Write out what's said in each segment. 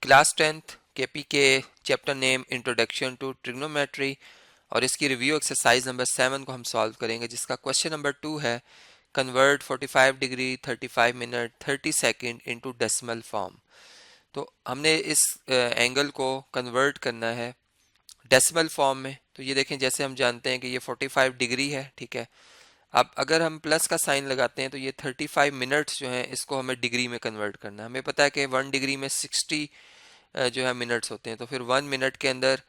Class 10th KPK chapter name introduction to trigonometry और इसकी review exercise number 7 को हम सॉल्व करेंगे, जिसका क्वेश्चन नंबर 2 है convert 45 degree 35 minute 30 second into decimal form. तो हमने इस एंगल को कन्वर्ट करना है डेसिमल फॉर्म में। तो ये देखें, जैसे हम जानते हैं कि ये 45 डिग्री है, ठीक है। अब अगर हम प्लस का साइन लगाते हैं तो ये 35 मिनट्स जो हैं इसको हमें डिग्री में कन्वर्ट करना है। हमें पता है कि 1 डिग्री में 60 जो है मिनट्स होते हैं, तो फिर 1 मिनट के अंदर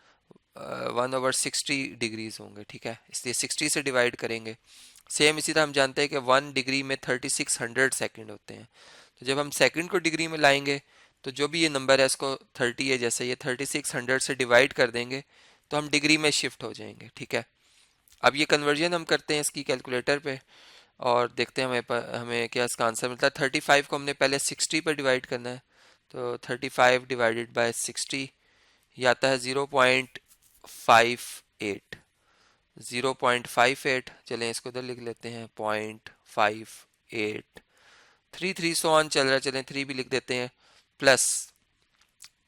1/60 डिग्रीज होंगे, ठीक है। इसलिए 60 से डिवाइड करेंगे। सेम इसी तरह हम जानते हैं कि 1 डिग्री में 3600 सेकंड होते हैं। तो जब हम सेकंड को डिग्री में लाएंगे तो जो भी ये नंबर है इसको 30 है, जैसे ये 3600 से डिवाइड कर देंगे तो हम डिग्री में शिफ्ट हो जाएंगे, ठीक है। अब ये कन्वर्जन हम करते हैं इसकी कैलकुलेटर पे और देखते हैं हमें क्या इसका आंसर मिलता है। 35 को हमने पहले 60 पर डिवाइड करना है, तो 35 डिवाइडेड बाय 60 ये आता है 0.58। 0.58, चलें इसको इधर लिख लेते हैं 0.58। 3 सो ऑन चल रहा है, चलें 3 भी लिख देते हैं प्लस।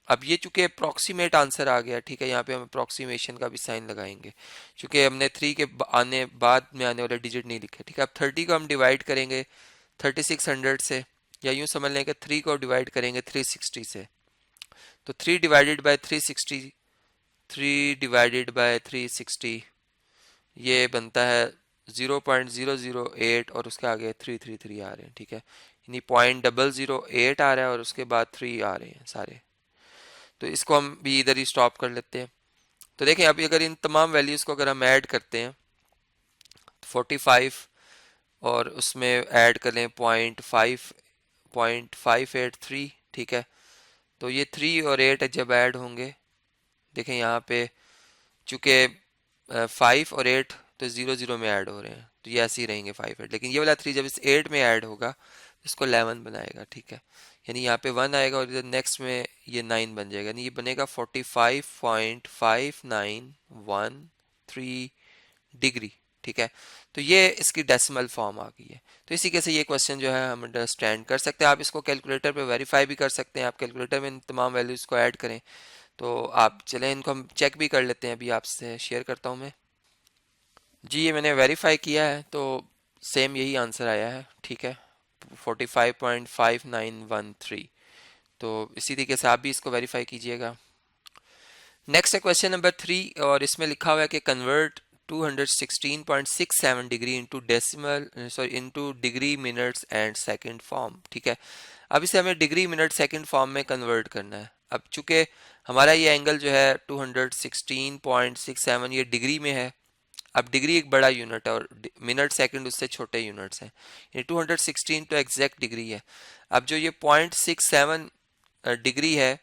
अब ये चूंकि अप्रॉक्सीमेट आंसर आ गया, ठीक है, यहाँ पे हम अप्रॉक्सीमेशन का भी साइन लगाएंगे क्योंकि हमने 3 के आने बाद में आने वाले डिजिट नहीं लिखे, ठीक है। अब 30 को हम डिवाइड करेंगे 3600 से, या यूं समझ लें कि 3 को डिवाइड करेंगे 360 से। तो 3 डिवाइडेड बाय 360, 3 डिवाइडेड बाय 360 ये बनता है 0.008 और उसके आगे 333 आ रहे हैं, ठीक है। यानी 0.008 आ रहा है और उसके बाद 3 आ रहे हैं सारे। तो इसको हम भी इधर ही स्टॉप कर लेते हैं। तो देखें, अभी अगर इन तमाम वैल्यूज़ को अगर हम ऐड करते हैं 45 और उसमें ऐड कर लें 0.583, ठीक है। तो ये 3 और 8 जब ऐड होंगे, देखें यहाँ पे चूँकि 5 और 8 तो 0 में ऐड हो रहे हैं, तो ये ऐसे ही रहेंगे 5 8, लेकिन ये वाला 3 जब इस 8 में ऐड होगा इसको 11 बनाएगा, ठीक है। यानी यहाँ पे 1 आएगा और इधर नेक्स्ट में ये 9 बन जाएगा, यानी ये बनेगा 45.5913 डिग्री, ठीक है। तो ये इसकी डेसिमल फॉर्म आ गई है। तो इसी के से ये क्वेश्चन जो है हम अंडरस्टैंड कर सकते हैं। आप इसको कैलकुलेटर पे वेरीफाई भी कर सकते हैं, आप कैलकुलेटर में इन तमाम वैल्यूज़ को ऐड करें। तो आप चलें इनको हम चेक भी कर लेते हैं, अभी आपसे शेयर करता हूँ मैं। जी, ये मैंने वेरीफाई किया है तो सेम यही आंसर आया है, ठीक है, 45.5913। तो इसी तरीके से आप भी इसको वेरीफाई कीजिएगा। नेक्स्ट है क्वेश्चन नंबर 3 और इसमें लिखा हुआ है कि convert 216.67 degree into into degree minutes and second form, ठीक है। अब इसे हमें डिग्री मिनट सेकंड फॉर्म में कन्वर्ट करना है। अब चूंकि हमारा ये एंगल जो है 216.67 ये डिग्री में है। अब डिग्री एक बड़ा यूनिट है और मिनट सेकंड उससे छोटे यूनिट्स हैं, ये 216 तो एग्जैक्ट डिग्री है। अब जो ये 0.67 डिग्री है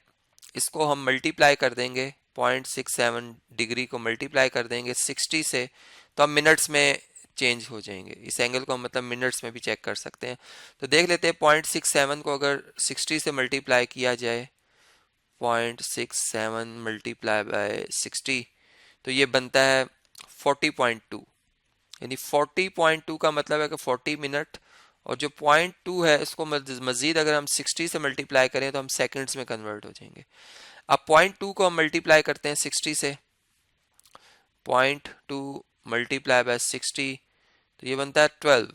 इसको हम मल्टीप्लाई कर देंगे, 0.67 डिग्री को मल्टीप्लाई कर देंगे 60 से, तो हम मिनट्स में चेंज हो जाएंगे। इस एंगल को हम मतलब मिनट्स में भी चेक कर सकते हैं। तो देख लेते हैं 0.67 को अगर 60 से मल्टीप्लाई किया जाए, 0.67 मल्टीप्लाई बाय 60, तो ये बनता है 40.2। यानी 40.2 का मतलब है कि 40 मिनट, और जो 0.2 है इसको मजीद अगर हम 60 से मल्टीप्लाई करें तो हम सेकंड्स में कन्वर्ट हो जाएंगे। अब 0.2 को हम मल्टीप्लाई करते हैं 60 से, 0.2 मल्टीप्लाई बाय 60 तो ये बनता है 12,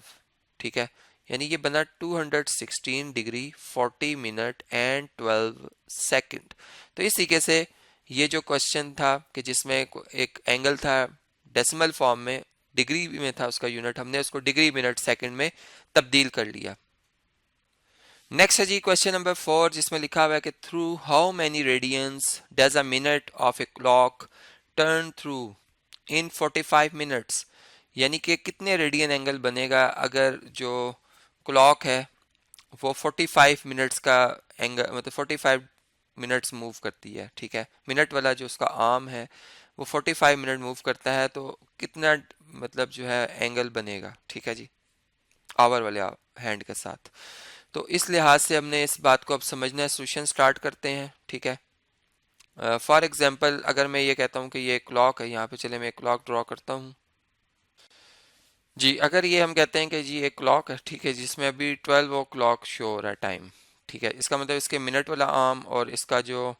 ठीक है। यानी ये बना 216 डिग्री 40 मिनट एंड 12 सेकंड। तो इस तरीके से ये जो क्वेश्चन था कि जिसमें एक एंगल था डेसिमल फॉर्म में, डिग्री में था उसका यूनिट, हमने उसको डिग्री मिनट सेकंड में तब्दील कर लिया। नेक्स्ट है जी क्वेश्चन नंबर 4, जिसमें लिखा हुआ है कि through how many radians does a minute of a clock turn through in 45 minutes. यानी कि कितने रेडियन एंगल बनेगा अगर जो क्लॉक है वो 45 मिनट्स का एंगल, मतलब 45 मिनट्स मूव करती है, ठीक है। मिनट वाला जो उसका आर्म है वो 45 मिनट मूव करता है, तो कितना मतलब जो है एंगल बनेगा, ठीक है जी, आवर वाले हैंड के साथ। तो इस लिहाज से हमने इस बात को अब समझना है। सोल्यूशन स्टार्ट करते हैं, ठीक है। फॉर एग्जांपल अगर मैं ये कहता हूँ कि ये क्लॉक है, यहाँ पे चले मैं क्लॉक ड्रॉ करता हूँ जी। अगर ये हम कहते हैं कि जी एक क्लॉक है, ठीक है, जिसमें अभी 12 ओ क्लॉक शो हो रहा है टाइम, ठीक है। इसका मतलब इसके मिनट वाला आर्म और इसका जो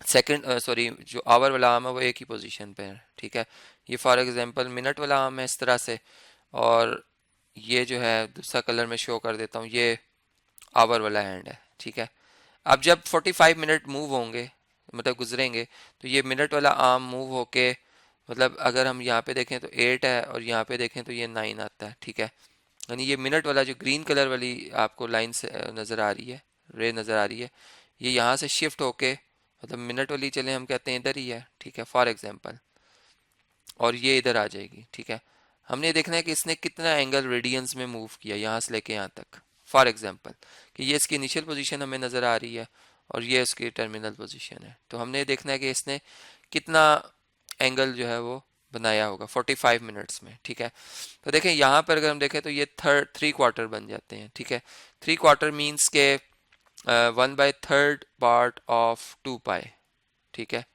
जो आवर वाला आर्म है वो एक ही पोजीशन पे है, ठीक है। ये फॉर एग्जांपल मिनट वाला आर्म है इस तरह से, और ये जो है दूसरा कलर में शो कर देता हूँ, ये आवर वाला हैंड है, ठीक है। अब जब 45 मिनट मूव होंगे, मतलब गुजरेंगे, तो ये मिनट वाला आर्म मूव होके, मतलब अगर हम यहाँ पे देखें तो 8 है और यहाँ पे देखें तो ये 9 आता है, ठीक है। यानी ये मिनट वाला जो ग्रीन कलर वाली आपको लाइन से नज़र आ रही है, रे नज़र आ रही है, ये यहाँ से शिफ्ट होके, मतलब मिनट वाली चले हम कहते हैं इधर ही है, ठीक है, फॉर एग्जांपल, और ये इधर आ जाएगी, ठीक है। हमने देखना है कि इसने कितना एंगल रेडियंस में मूव किया यहाँ से लेके यहाँ तक, फॉर एग्जांपल कि ये इसकी इनिशियल पोजीशन हमें नज़र आ रही है और ये इसकी टर्मिनल पोजीशन है, तो हमने देखना है कि इसने कितना एंगल जो है वो बनाया होगा 45 मिनट्स में, ठीक है। तो देखें यहाँ पर अगर हम देखें तो ये थ्री क्वार्टर बन जाते हैं, ठीक है। थ्री क्वार्टर मीन्स के 1/3 पार्ट ऑफ 2 पाई, ठीक है।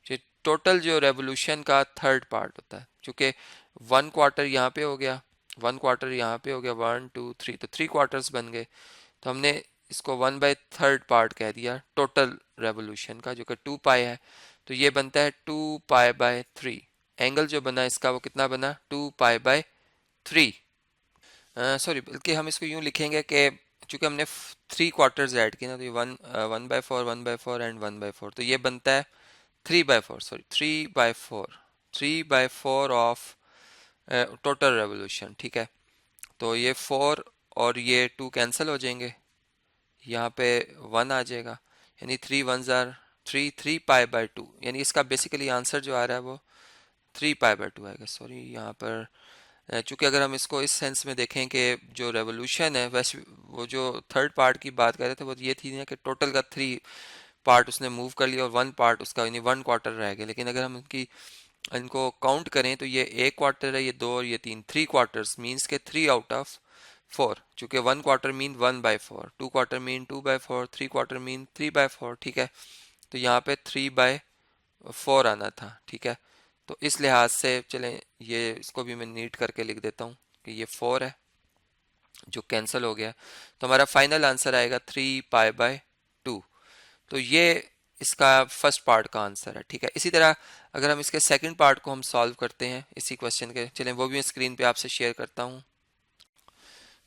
जो टोटल जो रेवोल्यूशन का थर्ड पार्ट होता है, चूंकि 1 क्वार्टर यहाँ पे हो गया, 1 क्वार्टर यहाँ पे हो गया, 1 2 3, तो 3 क्वार्टर्स बन गए, तो हमने इसको 1/3 पार्ट कह दिया टोटल रेवोल्यूशन का, जो कि 2 पाई है, तो ये बनता है 2 पाई/3। एंगल जो बना इसका वो कितना बना, 2 पाई/3। सॉरी, बल्कि हम इसको यूं लिखेंगे कि चूंकि हमने 3 क्वार्टर्स ऐड किए ना, तो ये 1/4 1/4 एंड 1/4, तो ये बनता है 3/4, सॉरी 3/4, 3/4 ऑफ टोटल रेवोल्यूशन, ठीक है। तो ये 4 और ये 2 कैंसिल हो जाएंगे, यहाँ पे 1 आ जाएगा, यानी 3 1 3 पाई/2, यानी इसका बेसिकली आंसर जो आ रहा है वो 3 पाई/2 आएगा। सॉरी, यहाँ पर चूंकि अगर हम इसको इस सेंस में देखें कि जो रेवोल्यूशन है, वैसे वो जो थर्ड पार्ट की बात कर रहे थे वो ये थी ना कि टोटल का 3 पार्ट उसने मूव कर लिया और 1 पार्ट उसका यानी 1 क्वार्टर रह गया, लेकिन अगर हम इनको काउंट करें तो ये 1 क्वार्टर है, ये 2 और ये 3, 3 क्वार्टर्स मीन्स के 3 आउट ऑफ 4, चूंकि 1 quarter mean 1/4, 2 quarter mean 2/4, 3 quarter mean 3/4, ठीक है। तो यहाँ पे 3/4 आना था, ठीक है। तो इस लिहाज से चलें, ये इसको भी मैं नीट करके लिख देता हूँ कि ये 4 है जो कैंसिल हो गया, तो हमारा फाइनल आंसर आएगा 3 पाई/2। तो ये इसका फर्स्ट पार्ट का आंसर है, ठीक है। इसी तरह अगर हम इसके सेकंड पार्ट को हम सॉल्व करते हैं इसी क्वेश्चन के, चलें वो भी मैं स्क्रीन पे आपसे शेयर करता हूँ।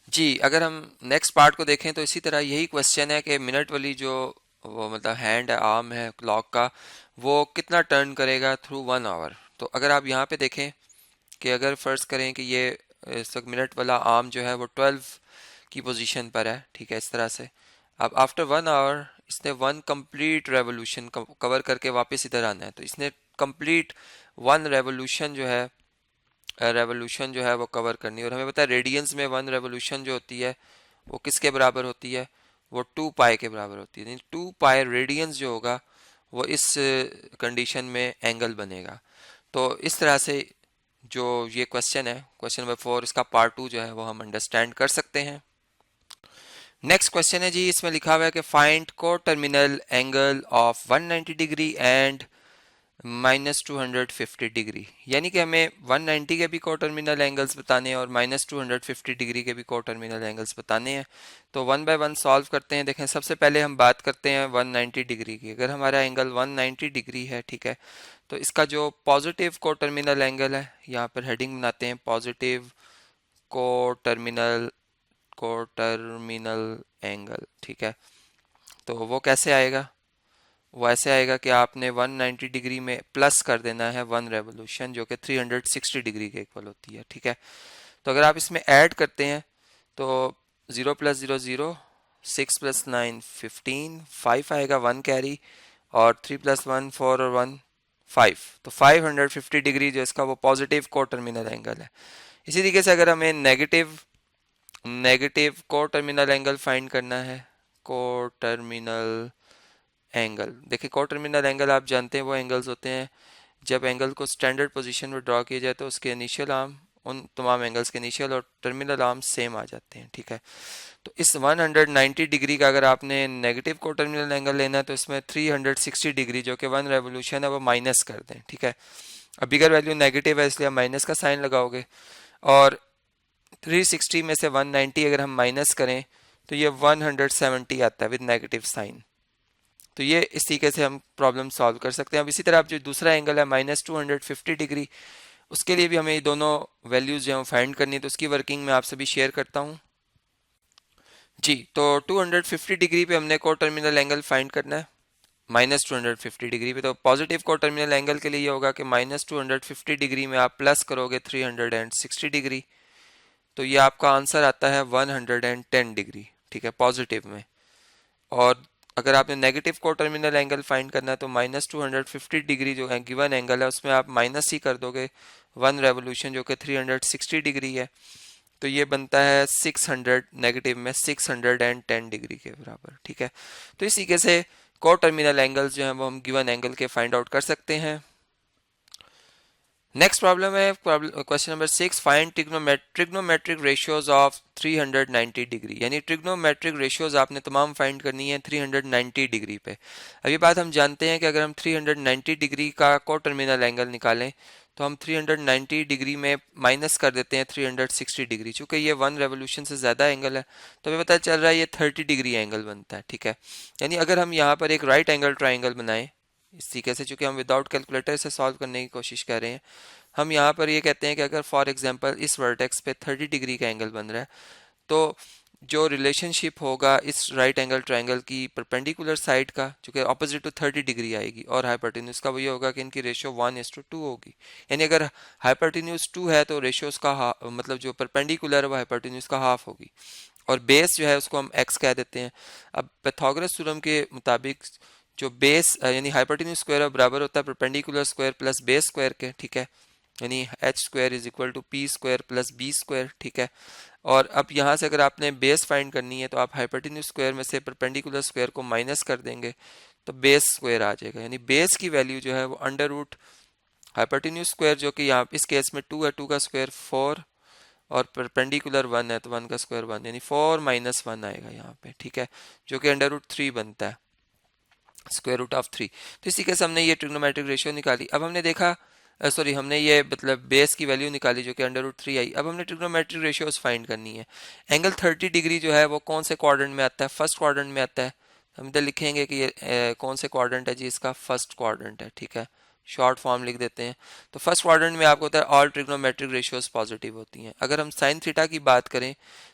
जी, अगर हम नेक्स्ट पार्ट को देखें तो इसी तरह यही क्वेश्चन है कि मिनट वाली जो वो मतलब हैंड है, आर्म है क्लॉक का, वो कितना टर्न करेगा थ्रू 1 आवर। तो अगर आप यहाँ पे देखें कि अगर फर्ज करें कि ये इस वक्त मिनट वाला आर्म जो है वो 12 की पोजीशन पर है, ठीक है, इस तरह से। अब आफ्टर 1 आवर इसने 1 कंप्लीट रेवोल्यूशन कवर करके वापस इधर आना है, तो इसने कंप्लीट 1 रेवोल्यूशन जो है वो कवर करनी है, और हमें पता है रेडियंस में 1 रेवोल्यूशन जो होती है वो किसके बराबर होती है, वो 2 पाई के बराबर होती है। 2 पाई रेडियंस जो होगा वो इस कंडीशन में एंगल बनेगा। तो इस तरह से जो ये क्वेश्चन है, क्वेश्चन नंबर 4, इसका पार्ट 2 जो है वो हम अंडरस्टैंड कर सकते हैं। नेक्स्ट क्वेश्चन है जी, इसमें लिखा हुआ है कि फाइंड को terminal angle of 190 degree and -250 degree, यानी कि हमें 190 के भी को टर्मिनल एंगल्स बताने हैं और -250 डिग्री के भी को टर्मिनल एंगल्स बताने हैं। तो 1 बाय 1 सॉल्व करते हैं। देखें, सबसे पहले हम बात करते हैं 190 डिग्री की। अगर हमारा एंगल 190 डिग्री है, ठीक है, तो इसका जो पॉजिटिव को टर्मिनल एंगल है, यहाँ पर हेडिंग बनाते हैं पॉजिटिव को टर्मिनल एंगल, ठीक है। तो वो कैसे आएगा, वो ऐसे आएगा कि आपने 190 डिग्री में प्लस कर देना है 1 रेवोल्यूशन, जो कि 360 डिग्री के इक्वल होती है, ठीक है। तो अगर आप इसमें ऐड करते हैं तो 0 + 0 0, 6 + 9 15, 5 आएगा 1 कैरी, और 3 + 1 4 और 1 5, तो 550 डिग्री जो इसका वो पॉजिटिव को टर्मिनल एंगल है। इसी तरीके से अगर हमें नेगेटिव को टर्मिनल एंगल फाइंड करना है, को टर्मिनल एंगल, देखिए को टर्मिनल एंगल आप जानते हैं वो एंगल्स होते हैं जब एंगल को स्टैंडर्ड पोजीशन में ड्रॉ किया जाए तो उसके इनिशियल आर्म उन तमाम एंगल्स के इनिशियल और टर्मिनल आर्म सेम आ जाते हैं, ठीक है। तो इस 190 डिग्री का अगर आपने नेगेटिव को टर्मिनल एंगल लेना है तो इसमें 360 डिग्री जो कि 1 रेवोल्यूशन है वो माइनस कर दें, ठीक है। अब बिगर वैल्यू नेगेटिव है इसलिए माइनस का साइन लगाओगे, और 360 में से 190 अगर हम माइनस करें तो ये 170 आता है विद नेगेटिव साइन। तो ये इस तरीके से हम प्रॉब्लम सॉल्व कर सकते हैं। अब इसी तरह आप जो दूसरा एंगल है -250 डिग्री, उसके लिए भी हमें ये दोनों वैल्यूज जो है फाइंड करनी है, तो उसकी वर्किंग मैं आपसे भी शेयर करता हूँ जी। तो 250 डिग्री पे हमने को टर्मिनल एंगल फाइंड करना है -250 डिग्री पे। तो पॉजिटिव को टर्मिनल एंगल के लिए ये होगा कि -250 डिग्री में आप प्लस करोगे 360 डिग्री, तो ये आपका आंसर आता है 110 डिग्री, ठीक है, पॉजिटिव में। और अगर आपने नेगेटिव को टर्मिनल एंगल फाइंड करना है तो -250 डिग्री जो है गिवन एंगल है उसमें आप माइनस ही कर दोगे 1 रेवोल्यूशन जो कि 360 डिग्री है, तो ये बनता है 600, नेगेटिव में 610 डिग्री के बराबर, ठीक है। तो इस तरीके से को टर्मिनल एंगल्स जो है वो हम गिवन एंगल के फाइंड आउट कर सकते हैं। नेक्स्ट प्रॉब्लम है question number 6, find trigonometric ratios of 390 degree. यानी ट्रिग्नोमेट्रिक रेशियोज आपने तमाम फाइंड करनी है 390 डिग्री पे। अब ये बात हम जानते हैं कि अगर हम 390 डिग्री का को टर्मिनल एंगल निकालें तो हम 390 डिग्री में माइनस कर देते हैं 360 डिग्री। चूंकि ये 1 रेवोल्यूशन से ज़्यादा एंगल है तो हमें पता चल रहा है ये 30 डिग्री एंगल बनता है, ठीक है। यानी अगर हम यहाँ पर एक राइट एंगल ट्राइंगल बनाएं इस तरीके से, चूंकि हम विदाउट कैलकुलेटर से सॉल्व करने की कोशिश कर रहे हैं, हम यहाँ पर ये कहते हैं कि अगर फॉर एग्जांपल इस वर्टेक्स पे 30 डिग्री का एंगल बन रहा है तो जो रिलेशनशिप होगा इस राइट एंगल ट्राइंगल की परपेंडिकुलर साइड का जो कि ऑपोजिट टू 30 डिग्री आएगी और हाइपोटेन्यूज का वो ये होगा कि इनकी रेशियो 1:2 होगी। यानी अगर हाइपोटेन्यूज 2 है तो रेशियो उसका मतलब जो परपेंडिकुलर है वो हाइपोटेन्यूज का हाफ होगी, और बेस जो है उसको हम x कह देते हैं। अब पाइथागोरस थ्योरम के मुताबिक जो बेस यानी हाइपोटेन्यूज स्क्वायर है बराबर होता है perpendicular square plus base square के, ठीक है। यानी h square is equal to P square plus B square, ठीक है। और अब यहाँ से अगर आपने बेस फाइंड करनी है तो आप हाइपोटेन्यूज स्क्वायर में से परपेंडिकुलर स्क्वायर को माइनस कर देंगे तो बेस स्क्वायर आ जाएगा। यानी बेस की वैल्यू जो है वो अंडर रूट हाइपोटेन्यूज स्क्वायर जो कि यहाँ इस केस में 2 है, 2 का स्क्वायर 4 और परपेंडिकुलर 1 है तो 1 का स्क्वायर 1, यानी 4 - 1 आएगा यहाँ पे, ठीक है, जो कि अंडर रूट 3 बनता है, स्क्वायर रूट ऑफ 3। तो इसी के से हमने ये ट्रिग्नोमेट्रिक रेशियो निकाली। अब हमने देखा सॉरी हमने ये मतलब बेस की वैल्यू निकाली जो कि अंडर रूट 3 आई। अब हमने ट्रिग्नोमेट्रिक रेशियोज फाइंड करनी है। एंगल 30 डिग्री जो है वो कौन से क्वाड्रेंट में आता है? फर्स्ट क्वाड्रेंट में आता है। हम इधर लिखेंगे कि ये कौन से क्वाड्रेंट है जी, इसका फर्स्ट क्वाड्रेंट है, ठीक है, शॉर्ट फॉर्म लिख देते हैं। तो फर्स्ट क्वाड्रेंट में आपको होता है ऑल ट्रिग्नोमेट्रिक रेशियोज पॉजिटिव होती हैं। अगर हम साइन थीटा की बात करें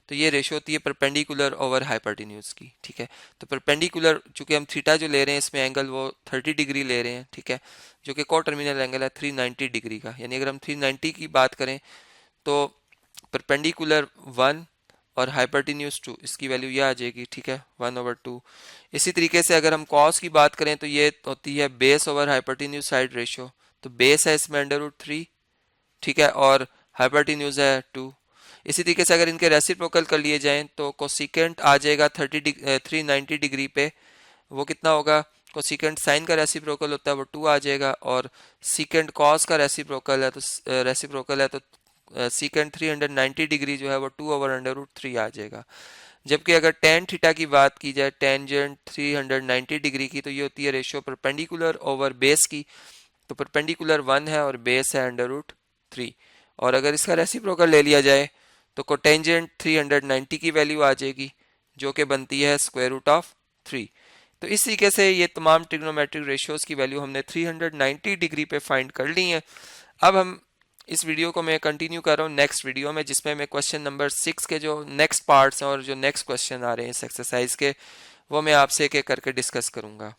तो ये रेशियो होती है परपेंडिकुलर ओवर हाइपोटेन्यूज की, ठीक है। तो परपेंडिकुलर चूंकि हम थीटा जो ले रहे हैं इसमें एंगल वो 30 डिग्री ले रहे हैं, ठीक है, जो कि को टर्मिनल एंगल है 390 डिग्री का। यानी अगर हम 390 की बात करें तो परपेंडिकुलर 1 और हाइपोटेन्यूज 2, इसकी वैल्यू ये आ जाएगी, ठीक है, 1/2। इसी तरीके से अगर हम कॉस की बात करें तो ये होती है base over hypotenuse side ratio. तो बेस है इसमें अंडर रूट 3, ठीक है, और हाइपोटेन्यूज है 2। इसी तरीके से अगर इनके रेसिप्रोकल कर लिए जाएं तो कोसिकेंट आ जाएगा 390 डिग्री पे, वो कितना होगा? कोसिकेंट साइन का रेसिप्रोकल होता है वो 2 आ जाएगा, और सीकेंट कॉस का रेसिप्रोकल है तो सीकेंट 390 डिग्री जो है वो 2/√3 आ जाएगा। जबकि अगर टेन थीटा की बात की जाए टेंजेंट 390 डिग्री की तो ये होती है रेशियो परपेंडिकुलर ओवर बेस की। तो परपेंडिकुलर 1 है और बेस है √3, और अगर इसका रेसिप्रोकल ले लिया जाए तो कोटेंजेंट 390 की वैल्यू आ जाएगी जो कि बनती है स्क्वायर रूट ऑफ 3। तो इस तरीके से ये तमाम ट्रिग्नोमेट्रिक रेशियोज की वैल्यू हमने 390 डिग्री पे फाइंड कर ली है। अब हम इस वीडियो को मैं कंटिन्यू कर रहा हूँ नेक्स्ट वीडियो में, जिसमें मैं क्वेश्चन नंबर 6 के जो नेक्स्ट पार्ट्स हैं और जो नेक्स्ट क्वेश्चन आ रहे हैं इस एक्सरसाइज के वो मैं आपसे एक एक करके डिस्कस करूँगा।